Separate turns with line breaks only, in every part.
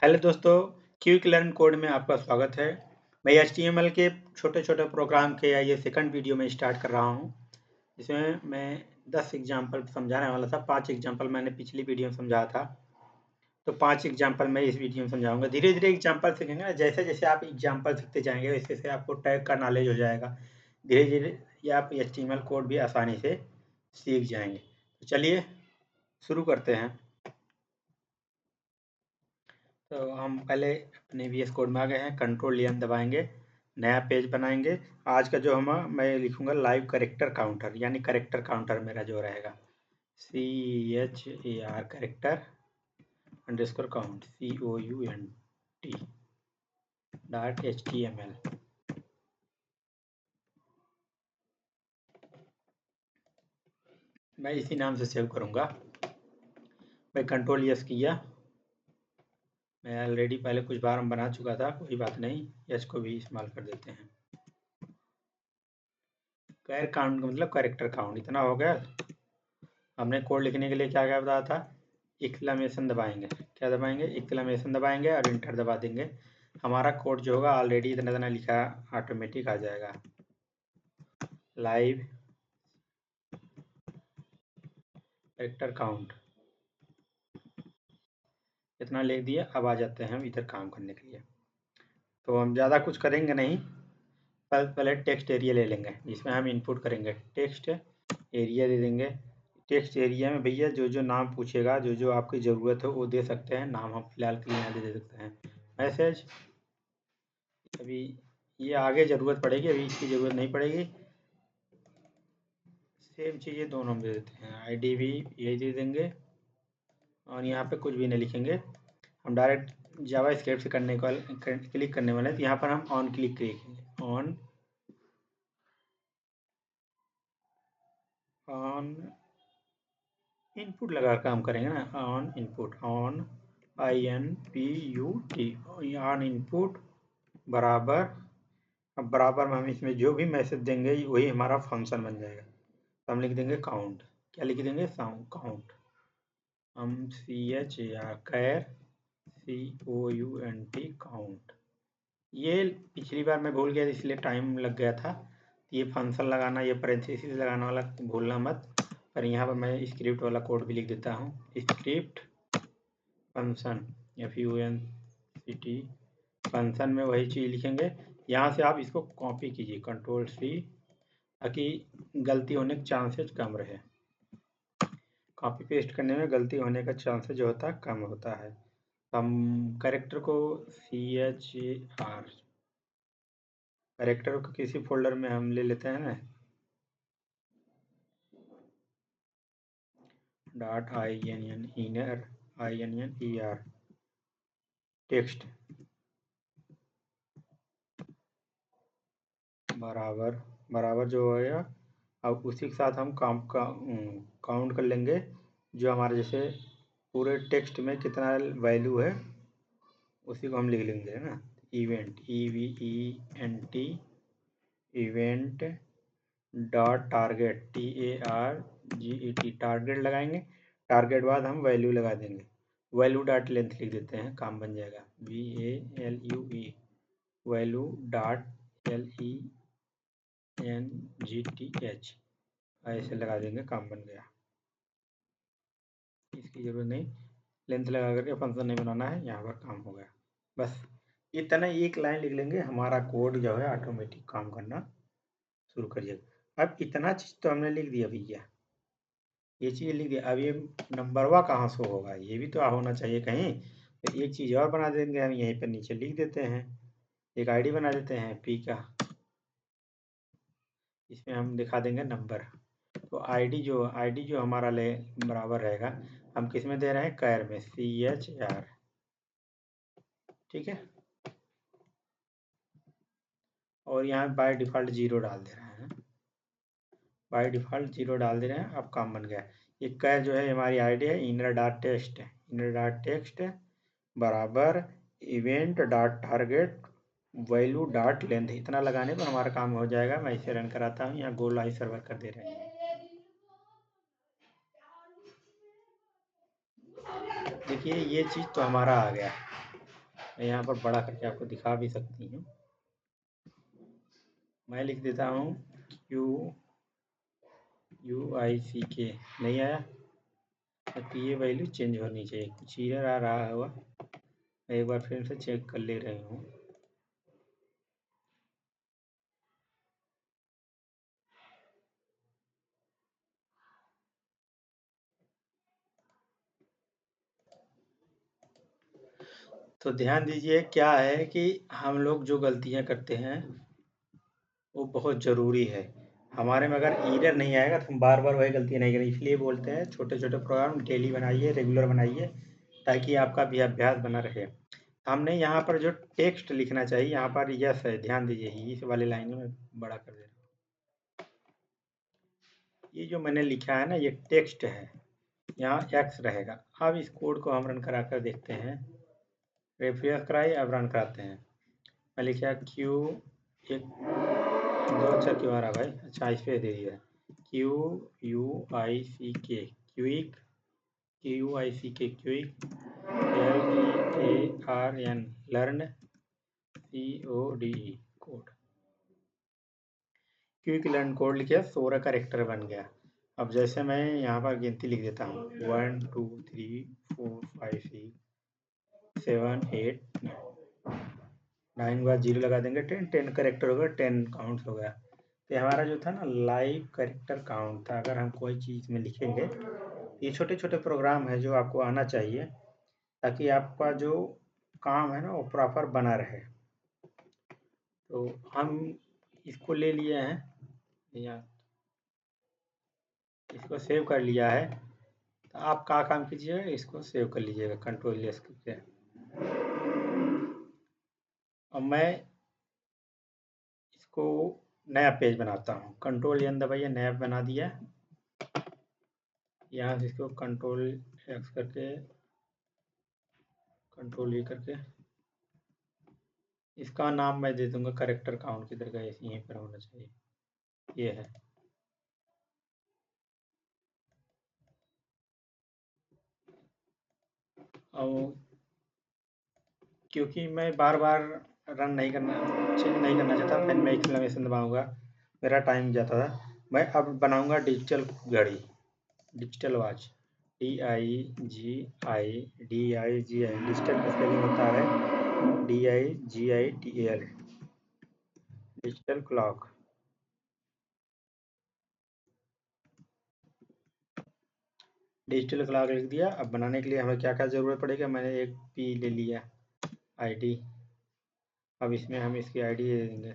Hello दोस्तों, quick learn code में आपका स्वागत है। मैं HTML के छोटे-छोटे प्रोग्राम के ये सेकंड वीडियो में स्टार्ट कर रहा हूँ। इसमें मैं 10 एग्जांपल समझाने वाला था। 5 एग्जांपल मैंने पिछली वीडियो में समझाया था, तो 5 एग्जांपल मैं इस वीडियो में समझाऊंगा। धीरे-धीरे एग्जांपल सीखेंगे ना, जैसे-जैसे आप एग्जांपल सीखते जाएंगे वैसे-वैसे आपको टैग का नॉलेज हो जाएगा। धीरे-धीरे ये आप HTML कोड भी आसानी से सीख जाएंगे। तो चलिए शुरू करते हैं। तो हम पहले अपने VS कोड में आ गए हैं। कंट्रोल-N दबाएंगे, नया पेज बनाएंगे। आज का जो मैं लिखूंगा लाइव करेक्टर काउंटर, यानी करेक्टर काउंटर मेरा जो रहेगा CHAR character underscore count COUNT.HTML। मैं इसी नाम से सेव करूंगा। मैं कंट्रोल-S किया। मैं ऑलरेडी पहले कुछ बार हम बना चुका था, कोई बात नहीं, एच को भी इस्तेमाल कर देते हैं। कैर काउंट का मतलब करेक्टर काउंट इतना हो गया। हमने कोड लिखने के लिए क्या क्या बताया था, एक्सक्लेमेशन दबाएंगे। क्या दबाएंगे? एक्सक्लेमेशन दबाएंगे और इंटर दबा देंगे। हमारा कोड जो होगा ऑलरेडी इतना इतना लिखा ऑटोमेटिक आ जाएगा। लाइव कैरेक्टर काउंट इतना लिख दिया। अब आ जाते हैं हम इधर काम करने के लिए। तो हम ज़्यादा कुछ करेंगे नहीं, पहले टेक्स्ट एरिया ले लेंगे जिसमें हम इनपुट करेंगे। टेक्स्ट एरिया दे देंगे। टेक्स्ट एरिया में भैया जो जो नाम पूछेगा, जो जो आपकी ज़रूरत हो वो दे सकते हैं। नाम हम फिलहाल के लिए यहाँ दे सकते हैं मैसेज। अभी ये आगे ज़रूरत पड़ेगी, अभी इसकी ज़रूरत नहीं पड़ेगी। सेम चीज़ें दोनों में दे देते हैं। ID भी यही दे देंगे और यहाँ पे कुछ भी नहीं लिखेंगे। हम डायरेक्ट जावा स्क्रिप्ट से क्लिक करने वाले हैं, तो यहाँ पर हम ऑन क्लिक करेंगे। ऑन इनपुट लगा काम करेंगे ना। On input, on INPUT, on input बराबर। अब बराबर में हम इसमें जो भी मैसेज देंगे वही हमारा फंक्शन बन जाएगा। तो हम लिख देंगे काउंट। क्या लिख देंगे? काउंट। हम CHAR कैर COUNT काउंट। ये पिछली बार मैं भूल गया इसलिए टाइम लग गया था। ये फंक्शन लगाना, ये पैरेंथेसिस लगाना वाला भूलना मत। पर यहाँ पर मैं स्क्रिप्ट वाला कोड भी लिख देता हूँ। स्क्रिप्ट फंक्शन FUNCT फंक्शन में वही चीज़ लिखेंगे। यहाँ से आप इसको कॉपी कीजिए, कंट्रोल-C, ताकि गलती होने के चांसेस कम रहे। कॉपी पेस्ट करने में गलती होने का चांसेस जो होता है कम होता है। हम कैरेक्टर को CHAR कैरेक्टर को किसी फोल्डर में हम ले लेते हैं ना, .INNER टेक्स्ट बराबर जो होगा। अब उसी के साथ हम काउंट कर लेंगे जो हमारे जैसे पूरे टेक्स्ट में कितना वैल्यू है उसी को हम लिख लेंगे ना। Event EVENT event dot target TARGET target लगाएंगे। टारगेट बाद हम वैल्यू लगा देंगे। वैल्यू डॉट लेंथ लिख देते हैं, काम बन जाएगा। VALUE वैल्यू डॉट LENGTH ऐसे लगा देंगे, काम बन गया। इसकी जरूरत नहीं, लेंथ लगा करके फंक्शन नहीं बनाना है, यहाँ पर काम हो गया। बस इतना एक लाइन लिख लेंगे, हमारा कोड जो है ऑटोमेटिक काम करना शुरू करिएगा। अब इतना चीज़ तो हमने लिख दिया भैया, ये चीज़ लिख दिया। अब ये नंबरवा कहाँ शो होगा, ये भी तो होना चाहिए कहीं। तो एक चीज़ और बना देंगे हम, यहीं पर नीचे लिख देते हैं। एक ID बना देते हैं P का, इसमें हम दिखा देंगे नंबर। तो ID जो हमारा बराबर रहेगा, हम किस में दे रहे हैं? कैर में, CHAR। ठीक है, और यहाँ बाय डिफ़ॉल्ट 0 डाल दे रहे हैं। बाय डिफ़ॉल्ट 0 डाल दे रहे हैं। अब काम बन गया। ये कैर जो है हमारी ID है, inner.text बराबर event dot target value dot length. इतना लगाने पर हमारा काम हो जाएगा। मैं इसे रन कराता हूँ। यहाँ गो लाइव सर्वर कर दे रहे हैं। देखिए ये चीज़ तो हमारा आ गया। मैं यहाँ पर बड़ा करके आपको दिखा भी सकती हूँ। मैं लिख देता हूँ QUICK। नहीं आया तो ये वैल्यू चेंज होनी चाहिए, कुछ एरर आ रहा होगा। मैं एक बार फिर से चेक कर ले रही हूँ। तो ध्यान दीजिए क्या है कि हम लोग जो गलतियाँ करते हैं वो बहुत ज़रूरी है। हमारे में अगर एरर नहीं आएगा तो हम बार-बार वही गलतियाँ नहीं करेंगे। इसलिए बोलते हैं छोटे-छोटे प्रोग्राम डेली बनाइए, रेगुलर बनाइए, ताकि आपका भी अभ्यास बना रहे। हमने यहाँ पर जो टेक्स्ट लिखना चाहिए, यहाँ पर यस है, ध्यान दीजिए, इस वाली लाइन में बड़ा कर दे रहा हूँ। ये जो मैंने लिखा है ना, ये टेक्स्ट है, यहाँ एक्स रहेगा। अब इस कोड को हम रन करा कर देखते हैं। रिफ्रेश कराइए, अब रन कराते हैं। मैं लिखा क्यू, एक 2 अक्षर क्यों आ रहा भाई? अच्छा, इस पे दे दिया QUICK, quick, QUICK, quick, LEARN, learn, CODE, code. Quick learn code लिखे, 16 कैरेक्टर बन गया। अब जैसे मैं यहाँ पर गिनती लिख देता हूँ 1 2 3 4 5 6 7 8 9 के बाद 0 लगा देंगे, 10 कैरेक्टर हो गया, 10 काउंट हो गया। तो हमारा जो था ना लाइव कैरेक्टर काउंट था। अगर हम कोई चीज़ में लिखेंगे, ये छोटे छोटे प्रोग्राम है जो आपको आना चाहिए, ताकि आपका जो काम है ना वो प्रॉपर बना रहे। तो हम इसको ले लिए हैं या इसको सेव कर लिया है। तो आप क्या काम कीजिएगा, इसको सेव कर लीजिएगा कंट्रोल एस करके। अब मैं इसको नया पेज बनाता हूँ, कंट्रोल एन दबाइए, नया बना दिया। यहाँ से इसको कंट्रोल एक्स करके, कंट्रोल ए करके, इसका नाम मैं दे दूंगा कैरेक्टर काउंट, किधर का यहीं पर होना चाहिए, ये है। और क्योंकि मैं बार बार रन नहीं करना, चेंज नहीं करना चाहता, फिर मैं एक्सक्लेमेशन दबाऊंगा, मेरा टाइम जाता था। मैं अब बनाऊंगा डिजिटल घड़ी, डिजिटल वॉच, DIGI, डिजिटल का स्पेलिंग होता है DIGITAL, digital clock. Digital clock लिख दिया। अब बनाने के लिए हमें क्या क्या ज़रूरत पड़ेगा, मैंने एक पी ले लिया ID। अब इसमें हम इसकी ID दे देंगे।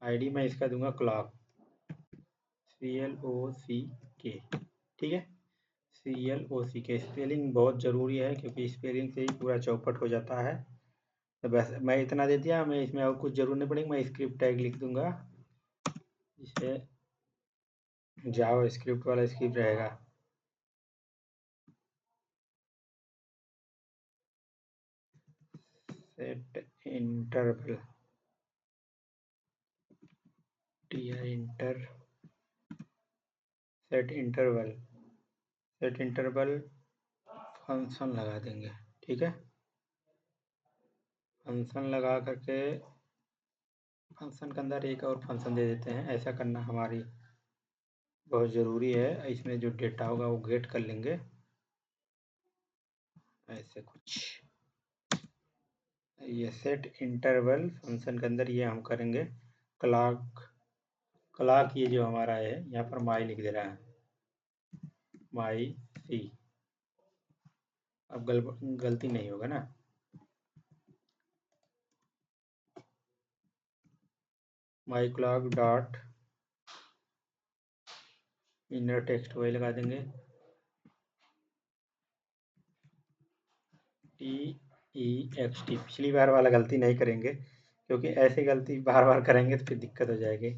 ID मैं इसका दूंगा क्लॉक, CLOCK, ठीक है। CLOCK स्पेलिंग बहुत ज़रूरी है, क्योंकि स्पेलिंग से ही पूरा चौपट हो जाता है। तो बस मैं इतना दे दिया, मैं इसमें और कुछ ज़रूरत नहीं पड़ेगी। मैं स्क्रिप्ट टैग लिख दूंगा, इसे जावा स्क्रिप्ट वाला स्क्रिप्ट रहेगा। Set interval, set interval function लगा देंगे, ठीक है। फंक्शन लगा करके फंक्शन के अंदर एक और फंक्शन दे देते हैं। ऐसा करना हमारी बहुत ज़रूरी है। इसमें जो डेटा होगा वो गेट कर लेंगे, ऐसे कुछ। ये सेट इंटरवल फंक्शन के अंदर ये हम करेंगे क्लॉक ये जो हमारा है, यहाँ पर माई लिख दे रहा है, माई सी। अब गलती नहीं होगा ना। माई क्लॉक डॉट इनर टेक्स्ट वही लगा देंगे, TEXT। पिछली बार वाला गलती नहीं करेंगे, क्योंकि ऐसी गलती बार बार करेंगे तो फिर दिक्कत हो जाएगी।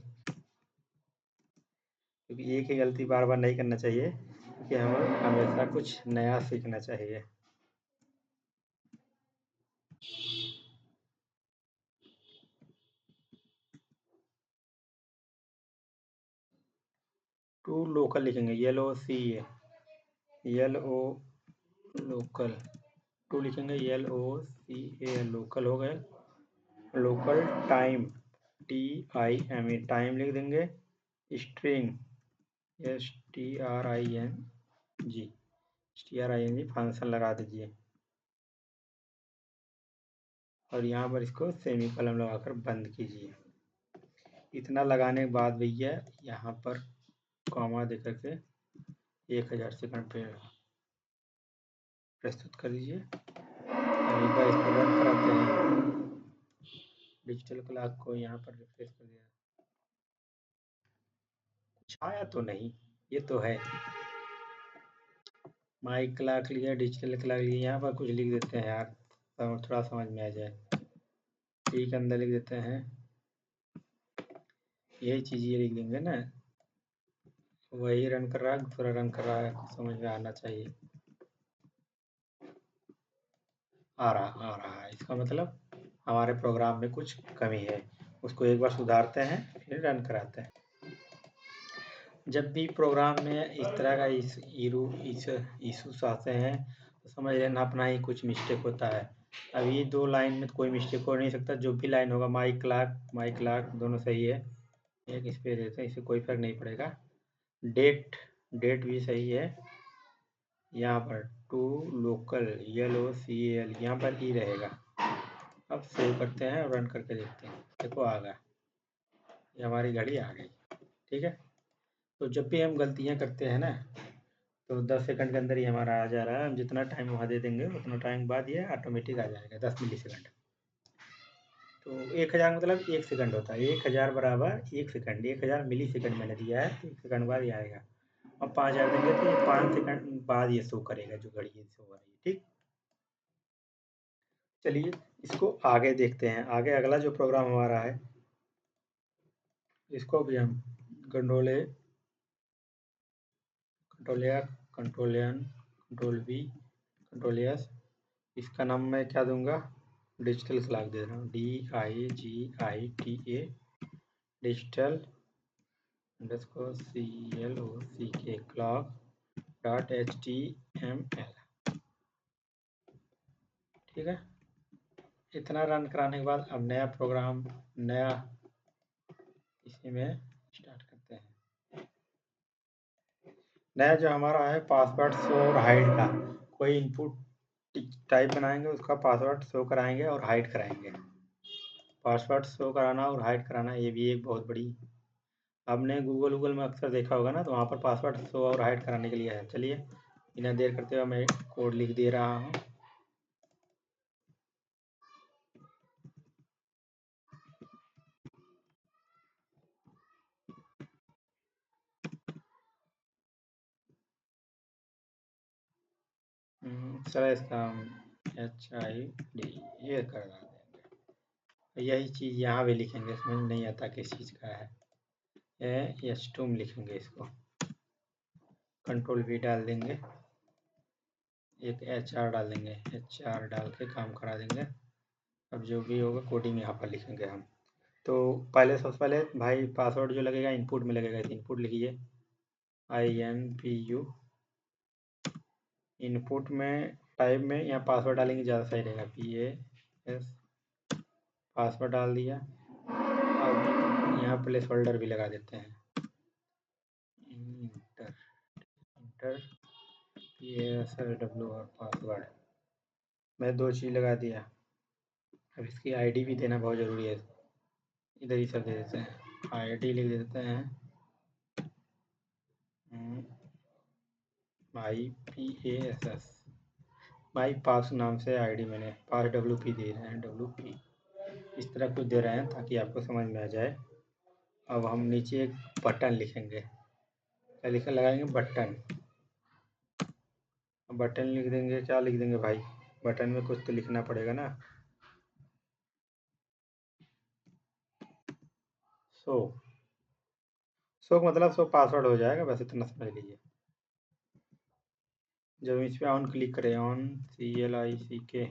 क्योंकि एक ही गलती बार बार नहीं करना चाहिए, क्योंकि हमें हमेशा कुछ नया सीखना चाहिए। टू लोकल लिखेंगे, LOC, LO लोकल, टू लिखेंगे LOCAL लोकल हो गए। लोकल टाइम TIME टाइम लिख देंगे। स्ट्रिंग STRING फंक्शन लगा दीजिए और यहाँ पर इसको सेमीकोलन लगाकर बंद कीजिए। इतना लगाने के बाद भैया यहाँ पर कॉमा देकर के 1000 सेकंड पे प्रस्तुत कर दीजिए। अभी बार इसको रन कराते हैं। डिजिटल क्लॉक को यहाँ पर रिफ्रेश कर दिया। कुछ आया तो नहीं, ये तो है। माई क्लॉक लिया, डिजिटल क्लॉक लिया, यहाँ पर कुछ लिख देते हैं यार, थोड़ा समझ में आ जाए। ठीक है, अंदर लिख देते हैं, यही चीज़ ये लिख देंगे ना, वही रन कर रहा है, थोड़ा रन कर रहा है, समझ में आना चाहिए। आ रहा है, इसका मतलब हमारे प्रोग्राम में कुछ कमी है, उसको एक बार सुधारते हैं फिर रन कराते हैं। जब भी प्रोग्राम में इस तरह का इशूज आते हैं तो समझ लेना अपना ही कुछ मिस्टेक होता है। अब ये 2 लाइन में कोई मिस्टेक हो नहीं सकता, जो भी लाइन होगा माई क्लॉक दोनों सही है। एक इस पे देते हैं, इससे कोई फर्क नहीं पड़ेगा। डेट भी सही है। यहाँ पर टू लोकल LOCAL यहाँ पर ही रहेगा। अब सेव करते हैं और रन करके देखते हैं। देखो आ गया, ये हमारी घड़ी आ गई। ठीक है, तो जब भी हम गलतियाँ करते हैं ना तो 10 सेकंड के अंदर ही हमारा आ जा रहा है। हम जितना टाइम वहाँ दे देंगे उतना टाइम बाद ये ऑटोमेटिक आ जाएगा 10 मिली सेकंड। तो 1000 मतलब 1 सेकंड होता है। 1000 बराबर 1 सेकंड, 1000 मिली सेकंड मैंने दिया है, तो 1 सेकंड बाद ये आएगा। अब 5000 देंगे तो ये 5 सेकंड बाद ये शो करेगा, जो घड़ी शो हो रही है। ठीक, चलिए इसको आगे देखते हैं। आगे अगला जो प्रोग्राम हमारा है, इसको भी हम control A, control N, control V, control S, इसका नाम मैं क्या दूंगा, डिजिटल क्लॉक दे रहा हूँ, DIGITA, डिजिटल _CLOCK clock.html। ठीक है, इतना रन कराने के बाद अब नया प्रोग्राम, नया इसी में स्टार्ट करते हैं। नया जो हमारा है पासवर्ड शो और हाइड का, कोई इनपुट टाइप बनाएंगे, उसका पासवर्ड शो कराएंगे और हाइड कराएंगे। पासवर्ड शो कराना और हाइड कराना, ये भी एक बहुत बड़ी, आपने गूगल में अक्सर देखा होगा ना, तो वहाँ पर पासवर्ड शो और हाइड कराने के लिए है। चलिए बिना देर करते हुए मैं कोड लिख दे रहा हूँ। सर इसका HID ये कर देंगे। यही चीज़ यहाँ भी लिखेंगे, समझ नहीं आता किस चीज़ का है। H2 लिखेंगे, इसको कंट्रोल V डाल देंगे, एक HR डाल देंगे, HR डाल के काम करा देंगे। अब जो भी होगा कोडिंग यहाँ पर लिखेंगे हम। तो पहले सबसे पहले भाई पासवर्ड जो लगेगा इनपुट में लगेगा, इनपुट लिखिए INPU। इनपुट में टाइप में यहाँ पासवर्ड डालेंगे, ज़्यादा सही रहेगा, PAS पासवर्ड डाल दिया। अब यहाँ प्लेस होल्डर भी लगा देते हैं, इंटर PASW और पासवर्ड, मैं 2 चीज़ लगा दिया। अब इसकी ID भी देना बहुत ज़रूरी है, इधर ही सब दे देते हैं। ID लिख देते हैं MyPASS, माई पास नाम से ID मैंने पास WP दे रहे हैं, WP इस तरह कुछ दे रहे हैं ताकि आपको समझ में आ जाए। अब हम नीचे एक बटन लिखेंगे, क्या लिखा लगाएंगे, बटन लिख देंगे। क्या लिख देंगे भाई, बटन में कुछ तो लिखना पड़ेगा ना। सो मतलब पासवर्ड हो जाएगा, बस इतना समझ लीजिए। जब इस पर ऑन क्लिक करें, ऑन CLICK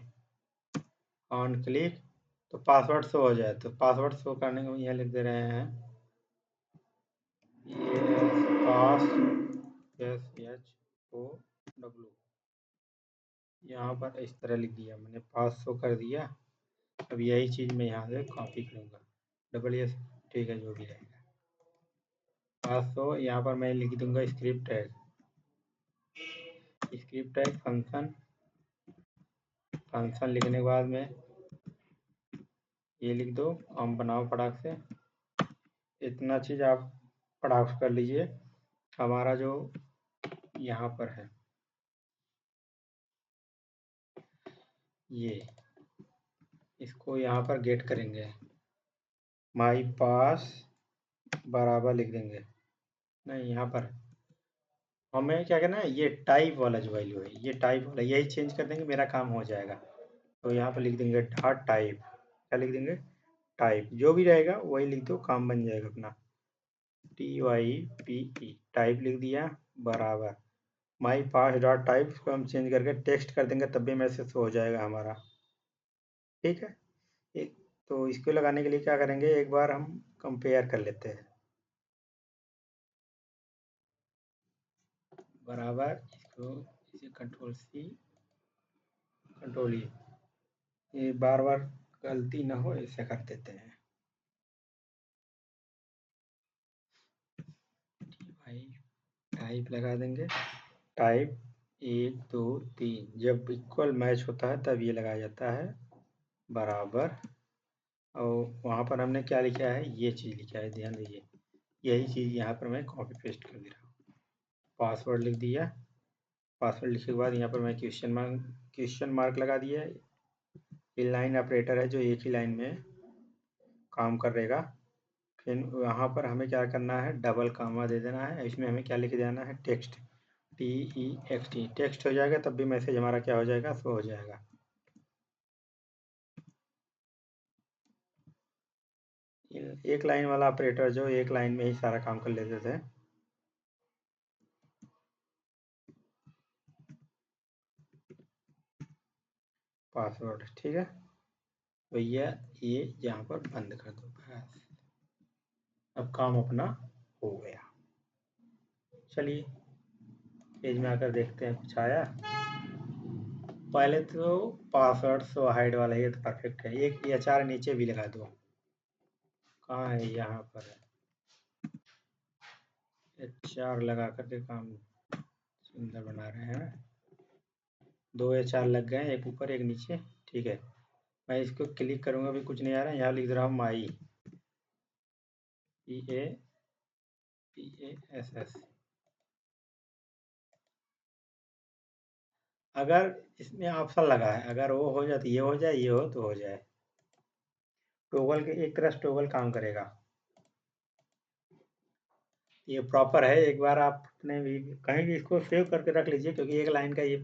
ऑन क्लिक, तो पासवर्ड शो हो जाए। तो पासवर्ड शो करने को यहाँ लिख दे रहे हैं पास SHOW यहाँ पर इस तरह लिख दिया मैंने, 500 कर दिया। अब यही चीज़ मैं यहाँ से कॉपी करूँगा, डबल एस, ठीक है, जो भी रहेगा 500। यहाँ पर मैं लिख दूंगा script tag, script tag function, function लिखने के बाद में ये लिख दो, हम बनाओ फटाक से। इतना चीज़ आप फटाक से कर लीजिए। हमारा जो यहाँ पर है ये, इसको यहाँ पर गेट करेंगे, माई पास बराबर लिख देंगे, नहीं यहाँ पर हमें क्या करना है, ये टाइप वाला जो वैल्यू है, ये टाइप वाला यही चेंज कर देंगे, मेरा काम हो जाएगा। तो यहाँ पर लिख देंगे डॉट टाइप, क्या लिख देंगे, टाइप, जो भी रहेगा वही लिख दो, काम बन जाएगा अपना। TYPE टाइप लिख दिया, बराबर माई पास डॉट टाइप, इसको हम चेंज करके टेक्स्ट कर देंगे, तब भी मैसेज हो जाएगा हमारा, ठीक है। एक तो इसको लगाने के लिए क्या करेंगे, एक बार हम कंपेयर कर लेते हैं, बराबर इसको, इसे कंट्रोल सी कंट्रोल ये बार बार गलती ना हो ऐसे कर देते हैं। भाई टाइप लगा देंगे, टाइप 1 2 3, जब इक्वल मैच होता है तब ये लगाया जाता है, बराबर। और वहाँ पर हमने क्या लिखा है, ये चीज़ लिखा है, ध्यान दीजिए, यही चीज़ यहाँ पर मैं कॉपी पेस्ट कर दे रहा हूँ। पासवर्ड लिख दिया, पासवर्ड लिखने के बाद यहाँ पर मैं क्वेश्चन मार्क लगा दिया। ये लाइन ऑपरेटर है जो एक ही लाइन में काम करेगा। फिर यहाँ पर हमें क्या करना है, डबल कामा दे देना है, इसमें हमें क्या लिख देना है, टेक्स्ट, TEXT, टेक्स्ट हो जाएगा, तब भी मैसेज हमारा क्या हो जाएगा, शो हो जाएगा। एक लाइन वाला ऑपरेटर जो एक लाइन में ही सारा काम कर लेते थे, पासवर्ड, ठीक है भैया, ये यहाँ पर बंद कर दो, बस अब काम अपना हो गया। चलिए पेज में आकर देखते हैं कुछ आया। पहले तो पासवर्ड सो हाइड वाला ये तो परफेक्ट है, एक HR नीचे भी लगा दो, कहाँ है, यहाँ पर है, HR लगा करके काम सुंदर बना रहे हैं। 2 HR लग गए, एक ऊपर एक नीचे, ठीक है। मैं इसको क्लिक करूंगा भी कुछ नहीं आ रहा है, यहाँ लिख रहा हूँ माई, PASS। अगर इसमें ऑप्शन लगा है, अगर वो हो जाए तो ये हो जाए, ये हो तो हो जाए, टोगल के एक तरह से टोगल काम करेगा, ये प्रॉपर है। एक बार आप अपने भी कहीं भी इसको सेव करके रख लीजिए, क्योंकि एक लाइन का ये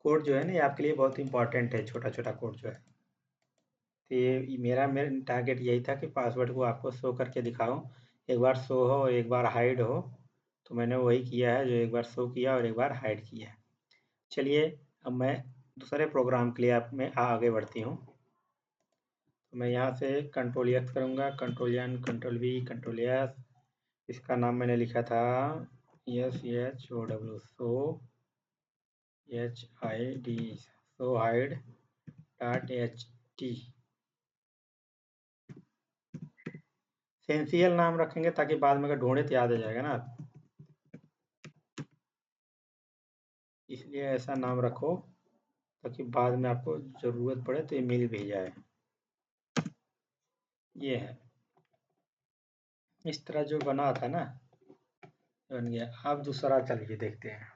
कोड जो है ना, ये आपके लिए बहुत इंपॉर्टेंट है, छोटा छोटा कोड जो है। तो ये मेरा टारगेट यही था कि पासवर्ड को आपको शो करके दिखाऊं, एक बार शो हो एक बार हाइड हो, तो मैंने वही किया है, जो एक बार शो किया और एक बार हाइड किया है। चलिए अब मैं दूसरे प्रोग्राम के लिए आप में आगे बढ़ती हूँ। तो मैं यहाँ से कंट्रोल X करूँगा, control N, control V, control S, इसका नाम मैंने लिखा था SHOW, show HID, show hide dot HT। सेंसियल नाम रखेंगे ताकि बाद में अगर ढूंढे तो याद आ जाएगा ना, इसलिए ऐसा नाम रखो ताकि बाद में आपको ज़रूरत पड़े तो ये मिल भी जाए। ये है, इस तरह जो बना था ना, बन गया। अब दूसरा चलिए देखते हैं।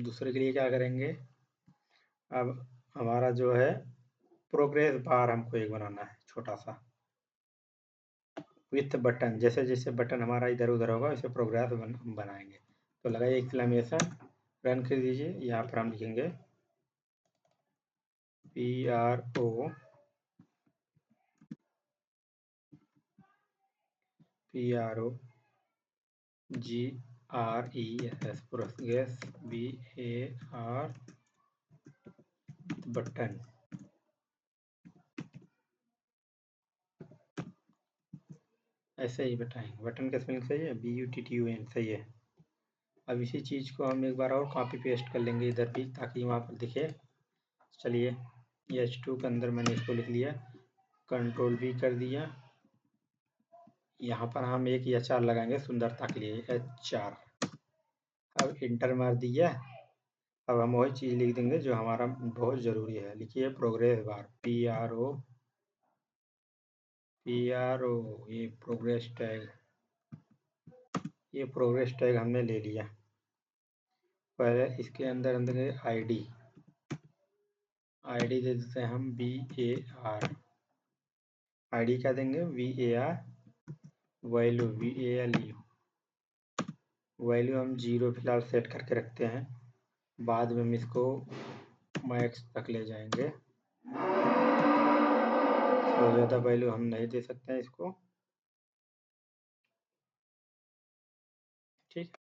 दूसरे के लिए क्या करेंगे, अब हमारा जो है प्रोग्रेस बार हमको एक बनाना है, छोटा सा विथ बटन, जैसे जैसे बटन हमारा इधर उधर होगा वैसे प्रोग्रेस बनाएंगे। तो लगाइए एक्सक्लेमेशन, रन कर दीजिए। यहाँ पर हम लिखेंगे PROGRESS, प्रोग्रेस, BAR बटन, ऐसे ही बताएंगे। बटन का स्पेलिंग सही है, BUTTON सही है। अब इसी चीज़ को हम एक बार और कॉपी पेस्ट कर लेंगे इधर भी, ताकि वहाँ पर दिखे। चलिए H2 के अंदर मैंने इसको लिख लिया, कंट्रोल V कर दिया। यहाँ पर हम एक HR लगाएंगे सुंदरता के लिए, HR। अब इंटर मार दिया। अब हम वही चीज़ लिख देंगे जो हमारा बहुत ज़रूरी है। लिखिए प्रोग्रेस बार, PRO, ये प्रोग्रेस टैग, ये प्रोग्रेस टैग हमने ले लिया। पहले इसके अंदर आईडी दे देते हैं हम VAR। आईडी क्या देंगे? VAR। वैल्यू VALU, वैल्यू हम 0 फिलहाल सेट करके रखते हैं, बाद में हम इसको मैक्स तक ले जाएंगे। और ज़्यादा वैल्यू हम नहीं दे सकते हैं इसको, ठीक।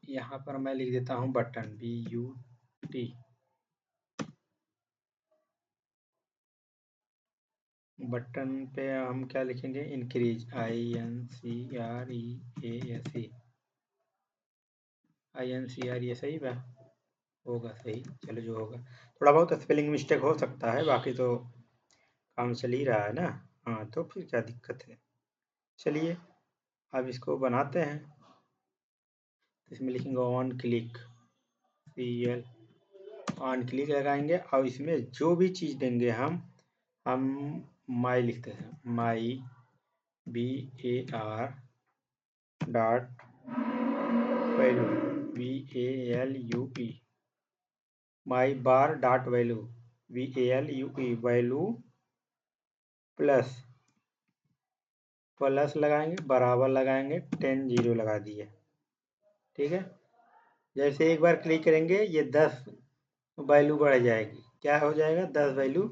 यहाँ पर मैं लिख देता हूँ बटन, BUT। बटन पे हम क्या लिखेंगे? इंक्रीज, INCREASE, ये सही बा? होगा सही, चलो जो होगा। थोड़ा बहुत स्पेलिंग मिस्टेक हो सकता है, बाकी तो काम चल ही रहा है ना। हाँ, तो फिर क्या दिक्कत है। चलिए अब इसको बनाते हैं। इसमें लिखेंगे on click, CL, on click लगाएंगे। और इसमें जो भी चीज़ देंगे हम माई लिखते हैं, my BAR dot value, VALUE, my bar dot value, VALUE, value plus लगाएंगे, बराबर लगाएंगे, 10 0 लगा दिए, ठीक है। जैसे एक बार क्लिक करेंगे ये 10 वैल्यू बढ़ जाएगी। क्या हो जाएगा? 10 वैल्यू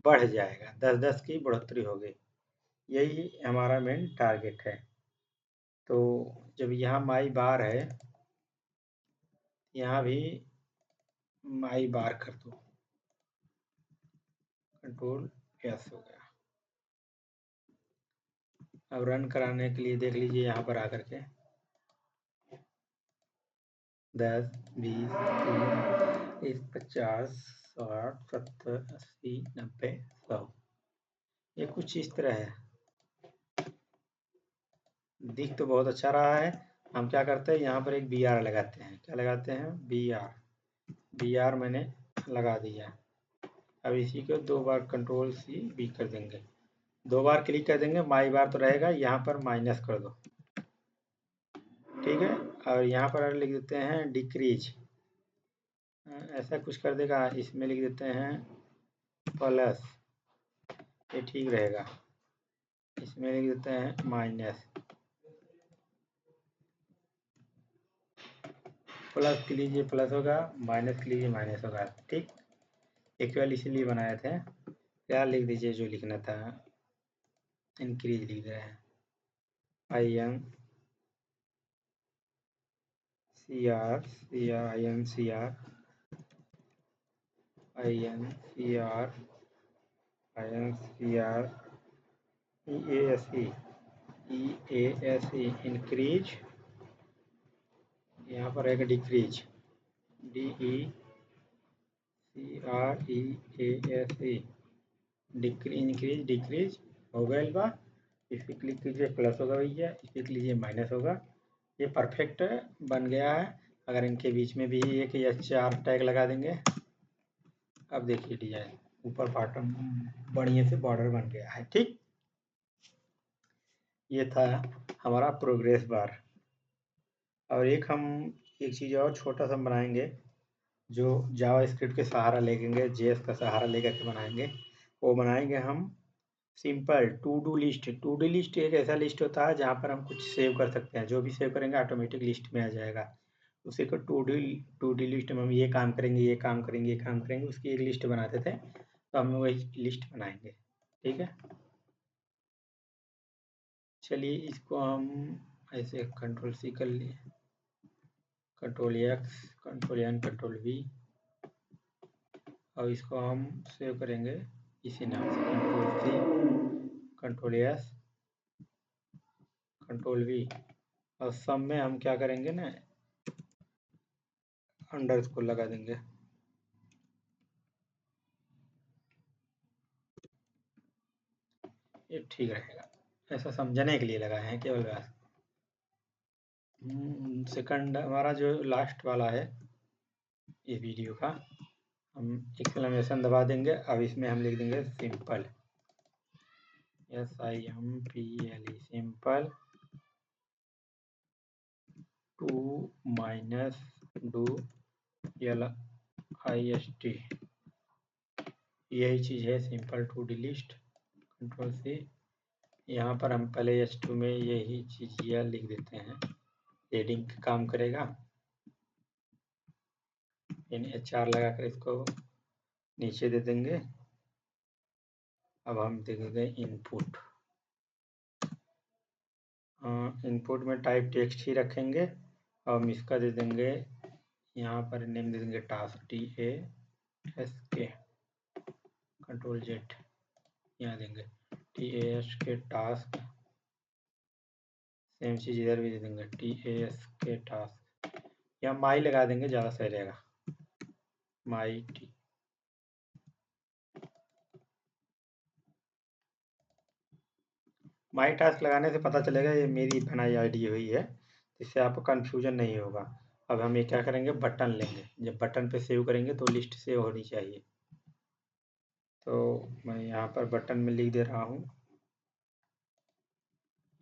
बढ़ जाएगा, 10 की बढ़ोतरी हो गई। यही हमारा मेन टारगेट है। तो जब यहाँ माई बार है, यहाँ भी माई बार कर दो, कंट्रोल S हो गया। अब रन कराने के लिए देख लीजिए यहाँ पर आकर के 10 20 30 50 60 70 80 90 100, ये कुछ इस तरह है। दिख तो बहुत अच्छा रहा है। हम क्या करते हैं, यहाँ पर एक BR लगाते हैं। क्या लगाते हैं? BR मैंने लगा दिया। अब इसी को 2 बार कंट्रोल C B कर देंगे, 2 बार क्लिक कर देंगे। माई बार तो रहेगा, यहाँ पर माइनस कर दो, ठीक है। और यहाँ पर लिख देते हैं डिक्रीज, ऐसा कुछ कर देगा। इसमें लिख देते हैं प्लस, ये ठीक रहेगा। इसमें लिख देते हैं माइनस, प्लस के लीजिए प्लस होगा, माइनस के लीजिए माइनस होगा, ठीक। इक्वल इसीलिए बनाए थे। क्या लिख दीजिए जो लिखना था, इंक्रीज लिख रहे हैं, EASE, इंक्रीज। यहाँ पर एक डिक्रीज, DECREASE, इंक्रीज डिक्रीज हो गया बा। इस पर क्लिक कीजिए, प्लस होगा भैया, इस पर लीजिए माइनस होगा। ये परफेक्ट बन गया है। अगर इनके बीच में भी एक HR टैग लगा देंगे, अब देखिए डिजाइन ऊपर बॉटम बढ़िया से बॉर्डर बन गया है, ठीक। ये था हमारा प्रोग्रेस बार। और एक चीज़ और छोटा सा बनाएंगे, जो जावास्क्रिप्ट के सहारा लेंगे, JS का सहारा लेकर के बनाएंगे। वो बनाएंगे हम simple to do list. To do list एक ऐसा लिस्ट होता है जहाँ पर हम कुछ सेव कर सकते हैं। जो भी सेव करेंगे ऑटोमेटिक लिस्ट में आ जाएगा। उसी को टू डू लिस्ट में हम ये काम करेंगे, ये काम करेंगे, ये काम करेंगे, उसकी एक लिस्ट बनाते थे। तो हम वही लिस्ट बनाएंगे, ठीक है। चलिए इसको हम ऐसे कंट्रोल C कर लिए, control X, control N, control V, और इसको हम सेव करेंगे इसी नाम से, control C, control S, control V, और सम में हम क्या करेंगे ना, अंडरस्कोर लगा देंगे। ये ठीक रहेगा, ऐसा समझने के लिए लगाए हैं केवल बस। सेकंड हमारा जो लास्ट वाला है इस वीडियो का, हम एक्सक्लेमेशन दबा देंगे। अब इसमें हम लिख देंगे simple, SIMPLE, simple to minus do LIST, यही चीज़ है सिंपल टू डिलीट। कंट्रोल से यहाँ पर हम पहले S2 में यही चीज़ यह लिख देते हैं, हेडिंग काम करेगा। इन HR लगाकर इसको नीचे दे देंगे। अब हम देखेंगे इनपुट, इनपुट में टाइप टेक्स्ट ही रखेंगे और हम इसका दे देंगे, यहाँ पर नेम दे देंगे टास्क, TASK, कंट्रोल Z, यहाँ देंगे TASK टास्क। सेम चीज़ इधर भी दे देंगे TASK टास्क, या माई लगा देंगे, ज़्यादा सही रहेगा, माई टास्क लगाने से पता चलेगा ये मेरी बनाई आईडी हुई है, इससे आपको कन्फ्यूजन नहीं होगा। अब हम ये क्या करेंगे, बटन लेंगे, जब बटन पे सेव करेंगे तो लिस्ट सेव होनी चाहिए। तो मैं यहाँ पर बटन में लिख दे रहा हूँ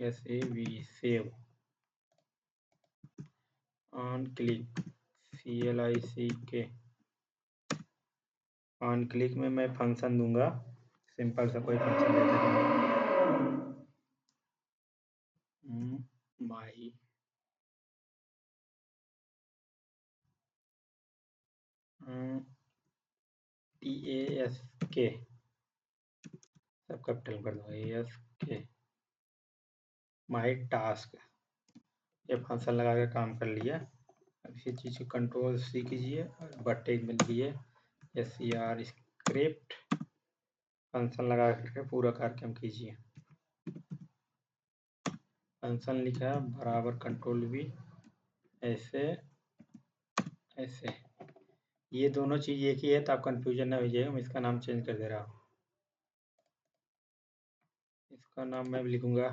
SAV, save on click, CLICK। On click में मैं फंक्शन दूंगा, सिंपल सा कोई फंक्शन दे देता हूँ, माई TASK, सब कैपिटल कर दूंगा, ASK, माई टास्क। ये फंक्शन लगा के काम कर लिया। अब इसी चीज़ को कंट्रोल C कीजिए और बटे में लिए SCR स्क्रिप्ट, फंक्शन लगा करके पूरा करके हम कीजिए। फंक्शन लिखा है बराबर कंट्रोल V, ऐसे ऐसे, ये दोनों चीज़ एक ही है तो आप कंफ्यूजन ना हो जाएगा। मैं इसका नाम चेंज कर दे रहा हूँ, इसका नाम मैं लिखूंगा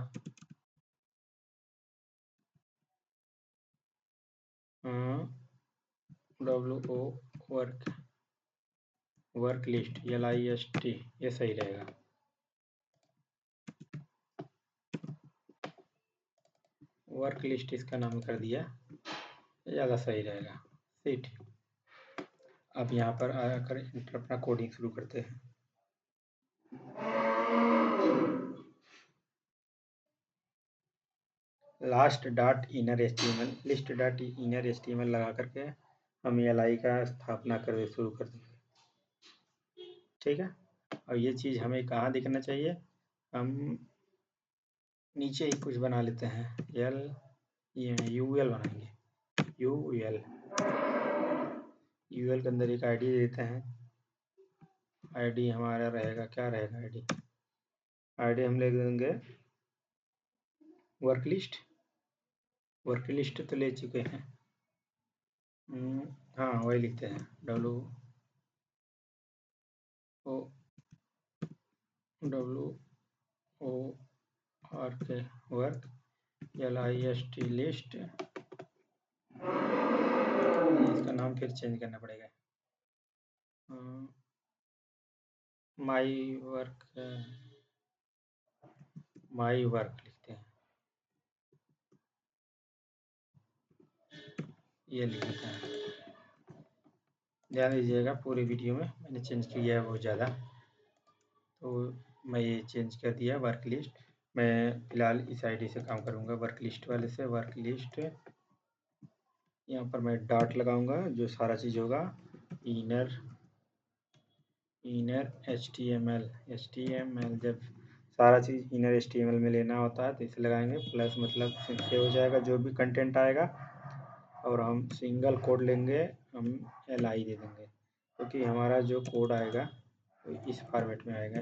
WO वर्क लिस्ट, LIST, ये सही रहेगा। वर्क लिस्ट इसका नाम कर दिया, ज़्यादा सही रहेगा। ठीक, अब यहाँ पर आकर अपना कोडिंग शुरू करते हैं। Last dot inner HTML, list dot inner HTML लगा करके हम LI का स्थापना कर शुरू कर देंगे। ठीक है, और ये चीज़ हमें कहाँ दिखना चाहिए, हम नीचे ही कुछ बना लेते हैं, UL बनाएंगे, UL के अंदर एक ID देते हैं। ID हमारा रहेगा, क्या रहेगा ID हम लिख देंगे वर्क लिस्ट तो ले चुके हैं, हाँ वही लिखते हैं, WORK वर्क LIST लिस्ट, इसका नाम फिर चेंज करना पड़ेगा, माई वर्क लिखते हैं, ये लिखते हैं। ध्यान दीजिएगा पूरी वीडियो में मैंने चेंज किया है बहुत ज़्यादा, तो मैं ये चेंज कर दिया वर्क लिस्ट। मैं फ़िलहाल इस ID से काम करूँगा, वर्क लिस्ट वाले से, वर्क लिस्ट, यहाँ पर मैं डॉट लगाऊंगा, जो सारा चीज़ होगा इनर HTML, जब सारा चीज़ इनर HTML में लेना होता है तो इसे लगाएंगे प्लस, मतलब से हो जाएगा जो भी कंटेंट आएगा, और हम सिंगल कोड लेंगे, हम LI दे देंगे, क्योंकि हमारा जो कोड आएगा तो इस फॉर्मेट में आएगा,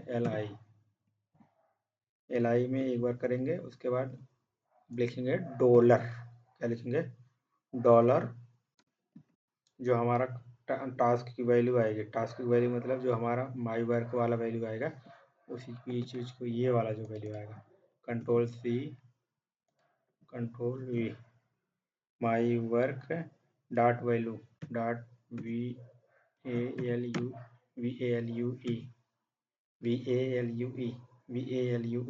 LI में एक बार करेंगे, उसके बाद लिखेंगे $, क्या लिखेंगे, डॉलर जो हमारा टास्क की वैल्यू आएगी, टास्क की वैल्यू मतलब जो हमारा माई वर्क वाला वैल्यू आएगा, उसी की चीज़ को ये वाला जो वैल्यू आएगा, control C control V my work dot value dot V A L U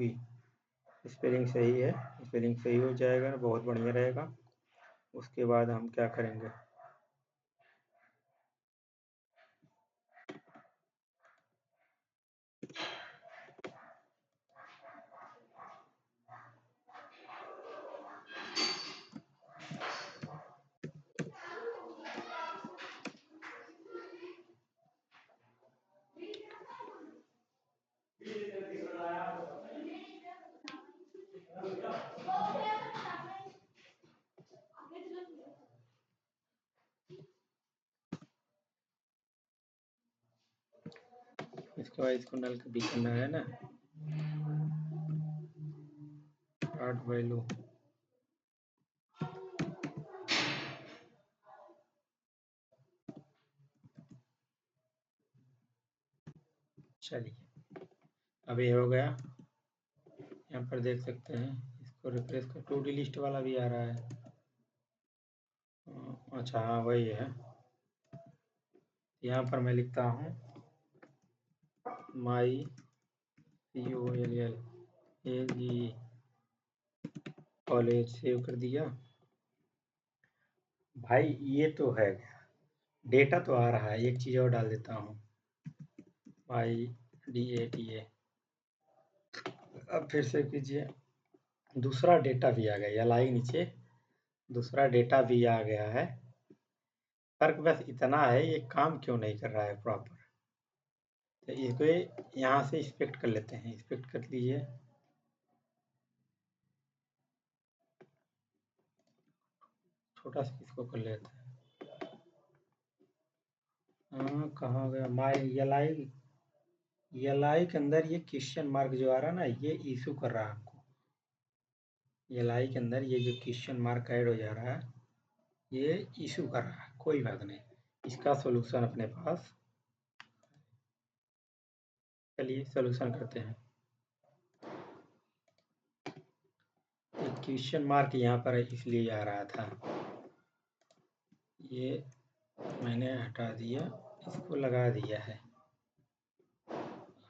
E spelling सही है, स्पेलिंग सही हो जाएगा बहुत बढ़िया रहेगा। उसके बाद हम क्या करेंगे, इसके बाद इसको नल भी करना है ना, डॉट वैल्यू चलिए अब ये हो गया। यहाँ पर देख सकते हैं, इसको रिफ्रेश कर, टू डी लिस्ट वाला भी आ रहा है। अच्छा हाँ वही है। यहाँ पर मैं लिखता हूँ माई COLLAGE कॉलेज, सेव कर दिया। भाई ये तो है, डेटा तो आ रहा है, एक चीज़ और डाल देता हूँ DATA। अब फिर से कीजिए, दूसरा डेटा भी आ गया, लाई नीचे दूसरा डेटा भी आ गया है। फर्क बस इतना है, ये काम क्यों नहीं कर रहा है प्रॉपर। तो इसको यहाँ से इंस्पेक्ट कर लेते हैं, इंस्पेक्ट कर लीजिए। छोटा सा इसको कर लेते हैं। हाँ कहाँ गया माई एल आई के अंदर ये क्वेश्चन मार्क जो आ रहा है ना, ये इशू कर रहा है हमको। एल के अंदर ये जो क्वेश्चन मार्क ऐड हो जा रहा है, ये इशू कर रहा है। कोई बात नहीं, इसका सॉल्यूशन अपने पास, चलिए सॉल्यूशन करते हैं। क्वेश्चन मार्क यहाँ पर इसलिए आ रहा था, ये मैंने हटा दिया, इसको लगा दिया है।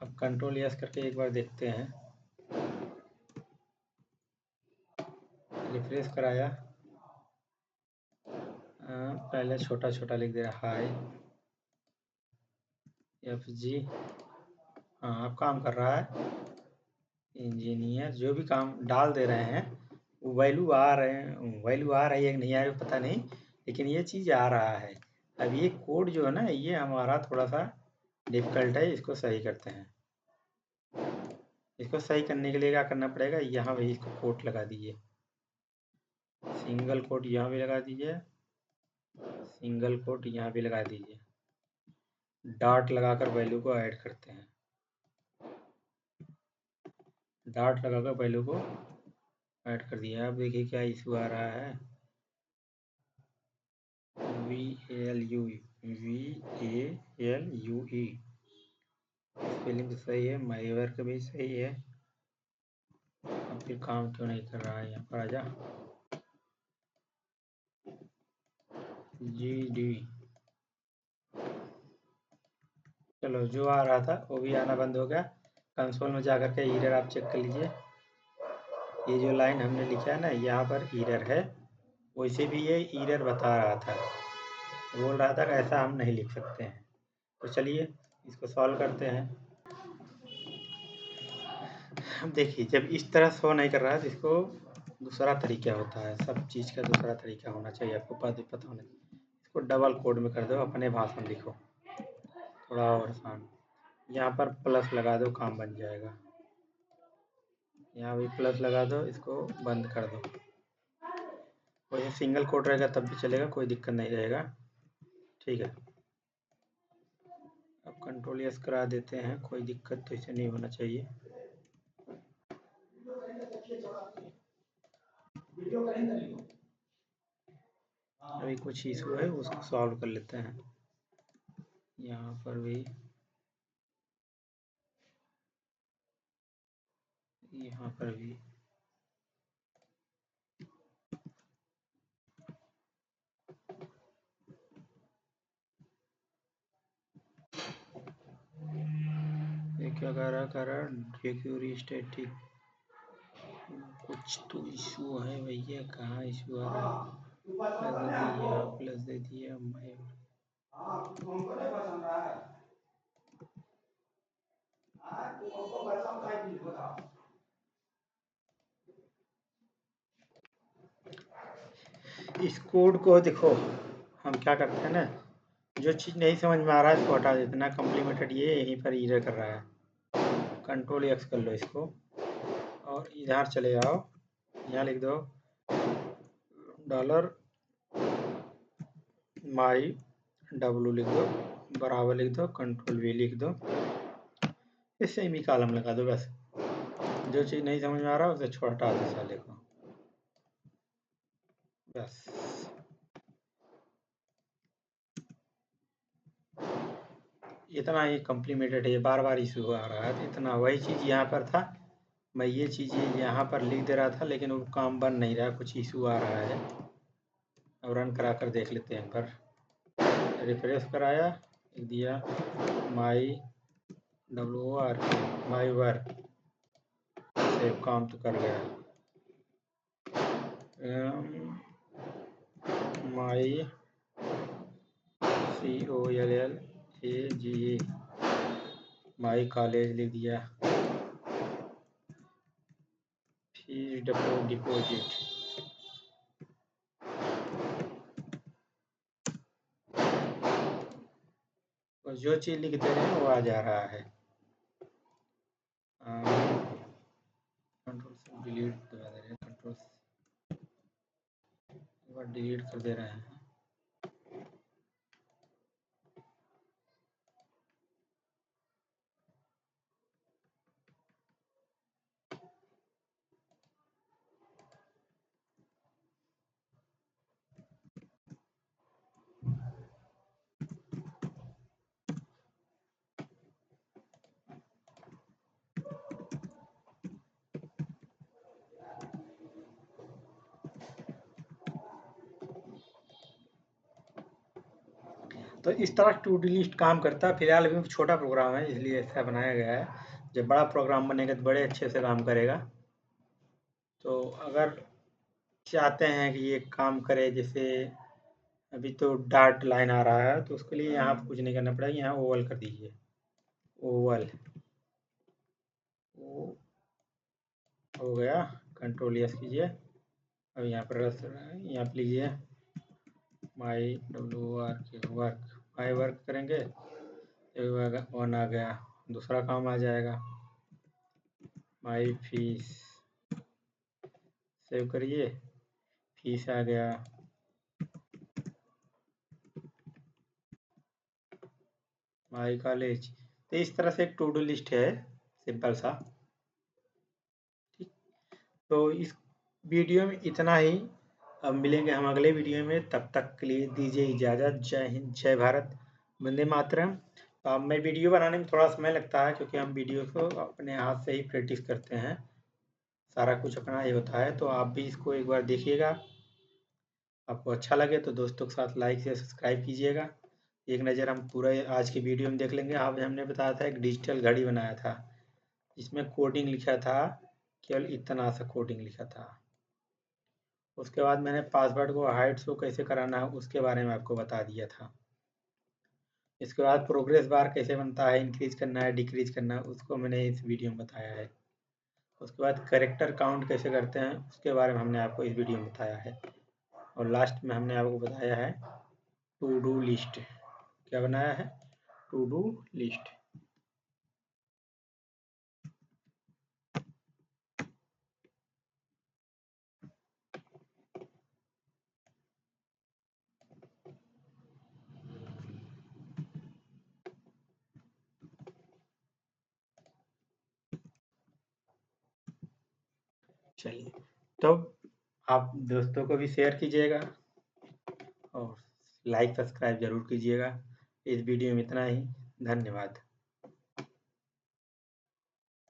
अब कंट्रोल यस करके एक बार देखते हैं, रिफ्रेश कराया, पहले छोटा छोटा लिख दे रहा हाई FG। हाँ अब काम कर रहा है। इंजीनियर जो भी काम डाल दे रहे हैं वो वैल्यू आ रहे हैं, वैल्यू आ रही है कि नहीं आ रही पता नहीं, लेकिन ये चीज़ आ रहा है। अब ये कोड जो है ना, ये हमारा थोड़ा सा डिफिकल्ट है, इसको सही करते हैं। इसको सही करने के लिए क्या करना पड़ेगा, यहाँ भी इसको कोट लगा दीजिए, सिंगल कोट यहाँ भी लगा दीजिए, सिंगल कोट यहाँ भी लगा दीजिए, डॉट लगाकर वैल्यू को ऐड करते हैं, डॉट लगाकर वैल्यू को ऐड कर दिया। अब देखिए क्या इशू आ रहा है, VALUE स्पेलिंग सही है, माई वर्क भी सही है। अब फिर काम क्यों नहीं कर रहा है, यहाँ पर आजा, GD। चलो जो आ रहा था वो भी आना बंद हो गया। कंसोल में जाकर के एरर आप चेक कर लीजिए, ये जो लाइन हमने लिखा है ना, यहाँ पर एरर है, वैसे भी ये एरर बता रहा था, बोल रहा था कि ऐसा हम नहीं लिख सकते हैं। तो चलिए इसको सॉल्व करते हैं। अब देखिए जब इस तरह शो नहीं कर रहा है तो इसको दूसरा तरीका होता है, सब चीज़ का दूसरा तरीका होना चाहिए, आपको पता होना चाहिए। इसको डबल कोड में कर दो, अपने भाषा में लिखो, थोड़ा और आसान। यहाँ पर प्लस लगा दो, काम बन जाएगा। यहाँ भी प्लस लगा दो, इसको बंद कर दो। वही सिंगल कोड रहेगा तब भी चलेगा, कोई दिक्कत नहीं रहेगा, ठीक है। अब कंट्रोल एस करा देते हैं, कोई दिक्कत तो इसे नहीं होना चाहिए। वीडियो करेंगे। अभी कुछ इशू है, उसको सॉल्व कर लेते हैं। यहाँ पर भी, यहाँ पर भी ये क्या कर रहा डिक्यूरी स्टैटिक, कुछ तो इशू है भैया। कहाँ इशू आ रहा है? प्लस दे दिया इस कोड को देखो, हम क्या करते हैं ना, जो चीज़ नहीं समझ में आ रहा है इसको हटा देते ना। कम्प्लीमेंटेड ये यहीं पर इरर कर रहा है, कंट्रोल एक्स कर लो इसको और इधर चले जाओ। यहाँ लिख दो डॉलर माई डब्लू लिख दो, बराबर लिख दो, कंट्रोल वी लिख दो, इससे ही कॉलम लगा दो। बस जो चीज़ नहीं समझ में आ रहा उसे छोड़ हटा दो साले को, बस। इतना ही कम्प्लीमेंटेड है, बार बार इशू आ रहा है। इतना वही चीज़ यहाँ पर था, मैं ये चीज़ें यहाँ पर लिख दे रहा था, लेकिन वो काम बन नहीं रहा, कुछ इशू आ रहा है। अब रन करा कर देख लेते हैं एक बार। रिफ्रेश कराया, लिख दिया माई WORK, माई वर्क, सेव, काम तो कर गया। माई COLLAGE, माई कॉलेज लिख दिया, फीस डिपॉजिट, और जो चीज़ लिख दे रहे हैं वो आ जा रहा है। कंट्रोल से डिलीट दबा दे रहे हैं, कंट्रोल से डिलीट कर दे रहे हैं। तो इस तरह टू डू लिस्ट काम करता है। फिलहाल अभी छोटा प्रोग्राम है, इसलिए ऐसा बनाया गया है। जब बड़ा प्रोग्राम बनेगा तो बड़े अच्छे से काम करेगा। तो अगर चाहते हैं कि ये काम करे, जैसे अभी तो डॉट लाइन आ रहा है, तो उसके लिए यहाँ कुछ नहीं करना पड़ेगा, यहाँ ओवल कर दीजिए, ओवल हो गया। कंट्रोल एस कीजिए। अब यहाँ पर यहाँ पर लीजिए माई WORK, माई वर्क करेंगे, वन आ गया, दूसरा काम आ जाएगा माई फीस, सेव करिए, फीस आ गया, माई कॉलेज। तो इस तरह से एक टू डू लिस्ट है, सिंपल सा। ठीक, तो इस वीडियो में इतना ही। अब मिलेंगे हम अगले वीडियो में, तब तक के लिए दीजिए इजाज़त। जय हिंद, जय भारत, वंदे मातरम। तो अब मैं वीडियो बनाने में थोड़ा समय लगता है, क्योंकि हम वीडियो को अपने हाथ से ही प्रैक्टिस करते हैं, सारा कुछ अपना ही होता है। तो आप भी इसको एक बार देखिएगा, आपको अच्छा लगे तो दोस्तों के साथ लाइक या सब्सक्राइब कीजिएगा। एक नज़र हम पूरा आज की वीडियो में देख लेंगे। आप हमने बताया था एक डिजिटल घड़ी बनाया था, इसमें कोडिंग लिखा था, केवल इतना सा कोडिंग लिखा था। उसके बाद मैंने पासवर्ड को हाइड शो कैसे कराना है उसके बारे में आपको बता दिया था। इसके बाद प्रोग्रेस बार कैसे बनता है, इंक्रीज करना है डिक्रीज करना है, उसको मैंने इस वीडियो में बताया है। उसके बाद कैरेक्टर काउंट कैसे करते हैं उसके बारे में हमने आपको इस वीडियो में बताया है। और लास्ट में हमने आपको बताया है टू डू लिस्ट, क्या बनाया है, टू डू लिस्ट। चलिए, तो आप दोस्तों को भी शेयर कीजिएगा। लाइक सब्सक्राइब जरूर कीजिएगा। इस वीडियो में इतना ही। धन्यवाद।